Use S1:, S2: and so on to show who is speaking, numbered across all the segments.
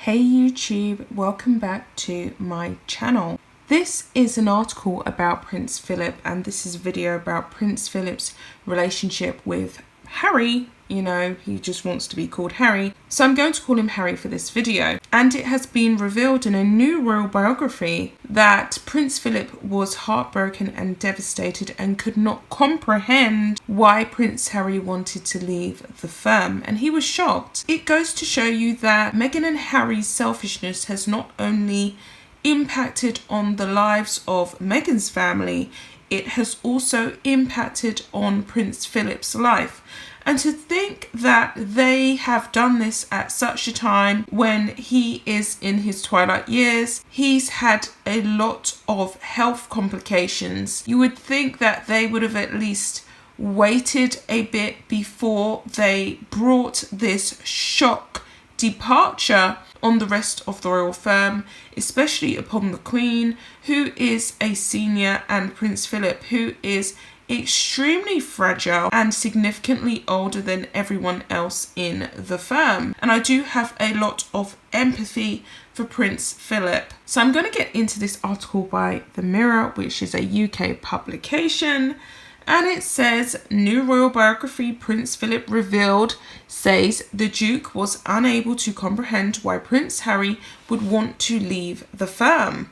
S1: Hey YouTube, welcome back to my channel. This is an article about Prince Philip, and this is a video about Prince Philip's relationship with Harry. You know, he just wants to be called Harry, so I'm going to call him Harry for this video. And it has been revealed in a new royal biography that Prince Philip was heartbroken and devastated and could not comprehend why Prince Harry wanted to leave the firm, and he was shocked. It goes to show you that Meghan and Harry's selfishness has not only impacted on the lives of Meghan's family, it has also impacted on Prince Philip's life. And to think that they have done this at such a time when he is in his twilight years, he's had a lot of health complications. You would think that they would have at least waited a bit before they brought this shock departure on the rest of the royal firm, especially upon the Queen, who is a senior, and Prince Philip, who is extremely fragile and significantly older than everyone else in the firm. And I do have a lot of empathy for Prince Philip. So I'm going to get into this article by The Mirror, which is a UK publication. And it says, new royal biography Prince Philip revealed says the Duke was unable to comprehend why Prince Harry would want to leave the firm.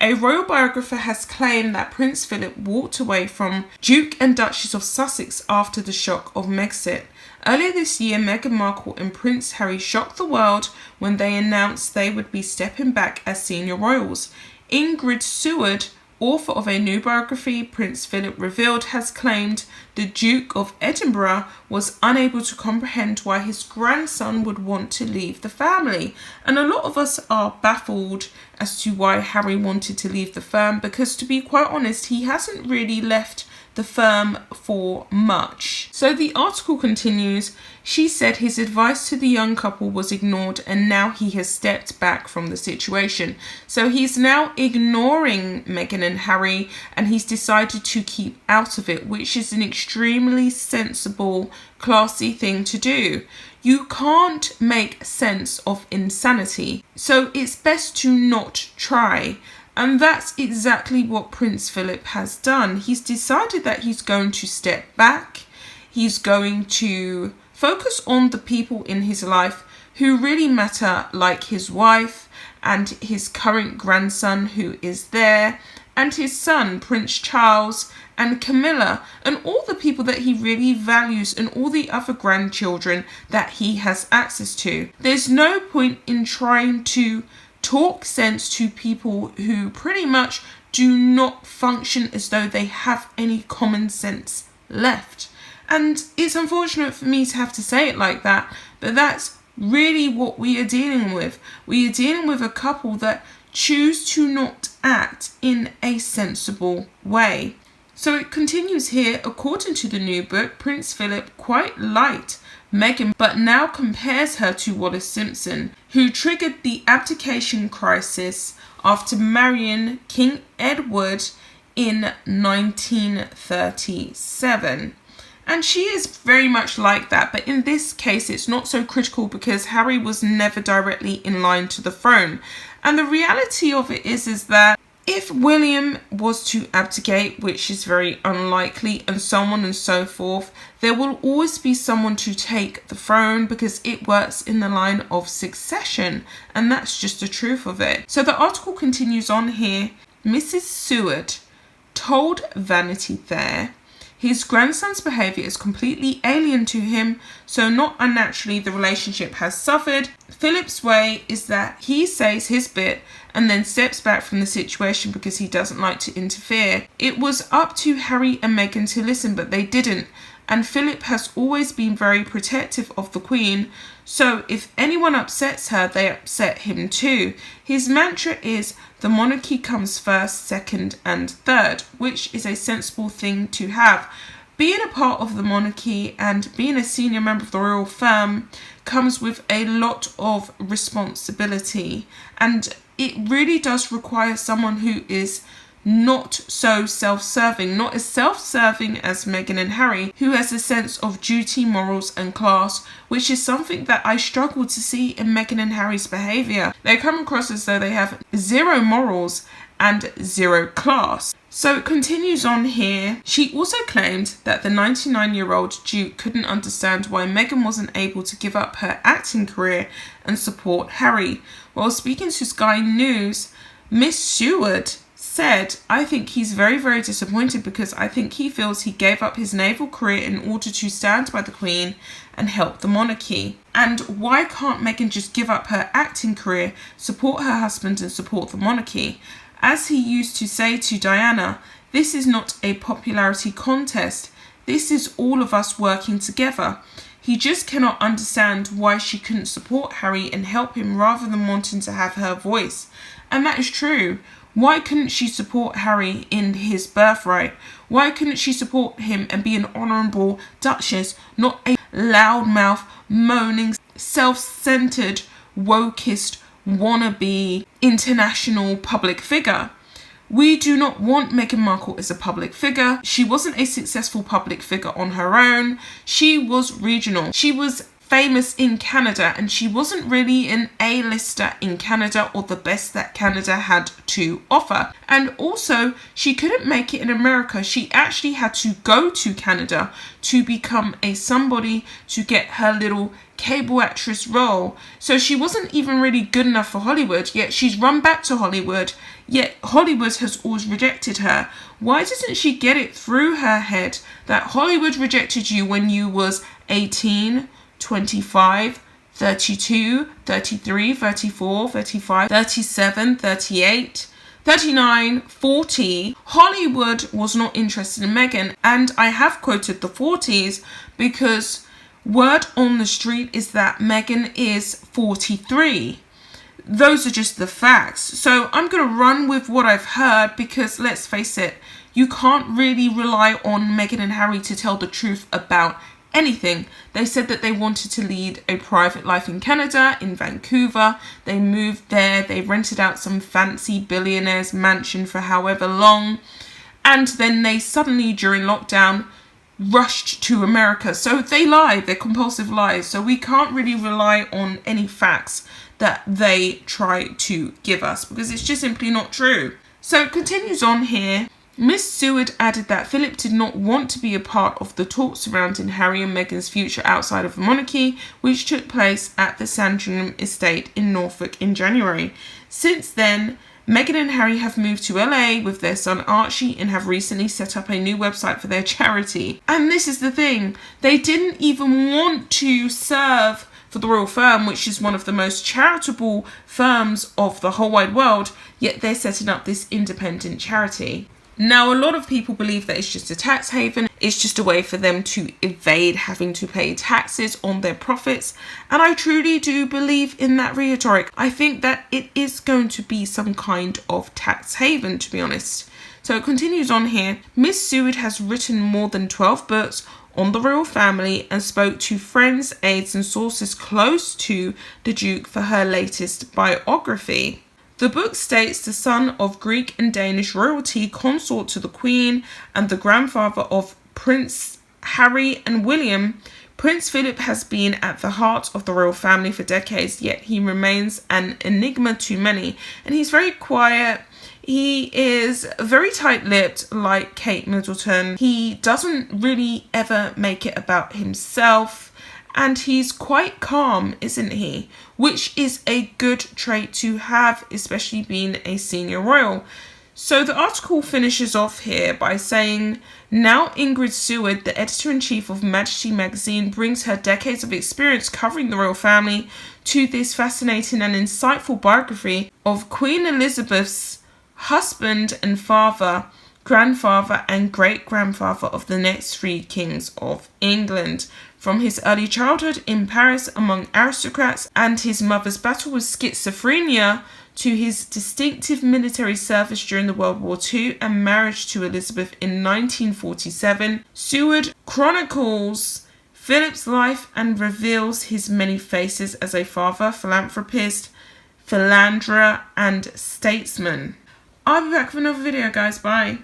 S1: A royal biographer has claimed that Prince Philip walked away from Duke and Duchess of Sussex after the shock of Megxit. Earlier this year, Meghan Markle and Prince Harry shocked the world when they announced they would be stepping back as senior royals. Ingrid Seward, author of a new biography Prince Philip revealed, has claimed the Duke of Edinburgh was unable to comprehend why his grandson would want to leave the family. And a lot of us are baffled as to why Harry wanted to leave the firm, because to be quite honest, he hasn't really left the firm for much. So the article continues. She said his advice to the young couple was ignored, and now he has stepped back from the situation. So he's now ignoring Meghan and Harry, and he's decided to keep out of it, which is an extremely sensible, classy thing to do. You can't make sense of insanity, so it's best to not try. And that's exactly what Prince Philip has done. He's decided that he's going to step back. He's going to focus on the people in his life who really matter, like his wife and his current grandson who is there, and his son, Prince Charles, and Camilla, and all the people that he really values, and all the other grandchildren that he has access to. There's no point in trying to talk sense to people who pretty much do not function as though they have any common sense left. And it's unfortunate for me to have to say it like that, but that's really what we are dealing with. We are dealing with a couple that choose to not act in a sensible way. So it continues here. According to the new book, Prince Philip quite liked Meghan, but now compares her to Wallis Simpson, who triggered the abdication crisis after marrying King Edward in 1937. And she is very much like that, but in this case it's not so critical because Harry was never directly in line to the throne. And the reality of it is that if William was to abdicate, which is very unlikely, and so on and so forth, there will always be someone to take the throne because it works in the line of succession, and that's just the truth of it. So the article continues on here. Mrs. Seward told Vanity Fair his grandson's behaviour is completely alien to him, so not unnaturally the relationship has suffered. Philip's way is that he says his bit and then steps back from the situation because he doesn't like to interfere. It was up to Harry and Meghan to listen, but they didn't. And Philip has always been very protective of the Queen, so if anyone upsets her, they upset him too. His mantra is the monarchy comes first, second and third, which is a sensible thing to have. Being a part of the monarchy and being a senior member of the royal firm comes with a lot of responsibility, and it really does require someone who is not so self-serving, not as self-serving as Meghan and Harry, who has a sense of duty, morals and class, which is something that I struggle to see in Meghan and Harry's behaviour. They come across as though they have zero morals and zero class. So it continues on here. She also claimed that the 99-year-old Duke couldn't understand why Meghan wasn't able to give up her acting career and support Harry. While speaking to Sky News, Miss Seward said, "I think he's very, very disappointed because I think he feels he gave up his naval career in order to stand by the Queen and help the monarchy. And why can't Meghan just give up her acting career, support her husband and support the monarchy? As he used to say to Diana, this is not a popularity contest. This is all of us working together. He just cannot understand why she couldn't support Harry and help him rather than wanting to have her voice." And that is true. Why couldn't she support Harry in his birthright? Why couldn't she support him and be an honourable Duchess, not a loudmouth, moaning, self-centred, wokist, wannabe international public figure? We do not want Meghan Markle as a public figure. She wasn't a successful public figure on her own. She was regional. She was famous in Canada and she wasn't really an A-lister in Canada or the best that Canada had to offer. And also she couldn't make it in America. She actually had to go to Canada to become a somebody to get her little cable actress role. So she wasn't even really good enough for Hollywood, yet she's run back to Hollywood, yet Hollywood has always rejected her. Why doesn't she get it through her head that Hollywood rejected you when you was 18, 25, 32, 33, 34, 35, 37, 38, 39, 40. Hollywood was not interested in Meghan, and I have quoted the 40s because word on the street is that Meghan is 43. Those are just the facts. So I'm going to run with what I've heard because let's face it, you can't really rely on Meghan and Harry to tell the truth about anything. They said that they wanted to lead a private life in Canada, in Vancouver. They moved there. They rented out some fancy billionaire's mansion for however long. And then they suddenly, during lockdown, rushed to America. So they lie. They're compulsive lies. So we can't really rely on any facts that they try to give us because it's just simply not true. So it continues on here. Miss Seward added that Phillip did not want to be a part of the talks surrounding Harry and Meghan's future outside of the monarchy, which took place at the Sandringham estate in Norfolk in January. Since then, Meghan and Harry have moved to LA with their son Archie and have recently set up a new website for their charity. And this is the thing, they didn't even want to serve for the royal firm, which is one of the most charitable firms of the whole wide world, yet they're setting up this independent charity. Now, a lot of people believe that it's just a tax haven. It's just a way for them to evade having to pay taxes on their profits. And I truly do believe in that rhetoric. I think that it is going to be some kind of tax haven, to be honest. So it continues on here. Miss Seward has written more than 12 books on the royal family and spoke to friends, aides and sources close to the Duke for her latest biography. The book states the son of Greek and Danish royalty, consort to the Queen, and the grandfather of Prince Harry and William. Prince Philip has been at the heart of the royal family for decades, yet he remains an enigma to many. And he's very quiet. He is very tight-lipped, like Kate Middleton. He doesn't really ever make it about himself. And he's quite calm, isn't he? Which is a good trait to have, especially being a senior royal. So the article finishes off here by saying, now Ingrid Seward, the editor-in-chief of Majesty magazine, brings her decades of experience covering the royal family to this fascinating and insightful biography of Queen Elizabeth's husband and father, grandfather and great-grandfather of the next three kings of England. From his early childhood in Paris among aristocrats and his mother's battle with schizophrenia to his distinctive military service during the World War II and marriage to Elizabeth in 1947, Seward chronicles Philip's life and reveals his many faces as a father, philanthropist, philanderer and statesman. I'll be back with another video, guys. Bye.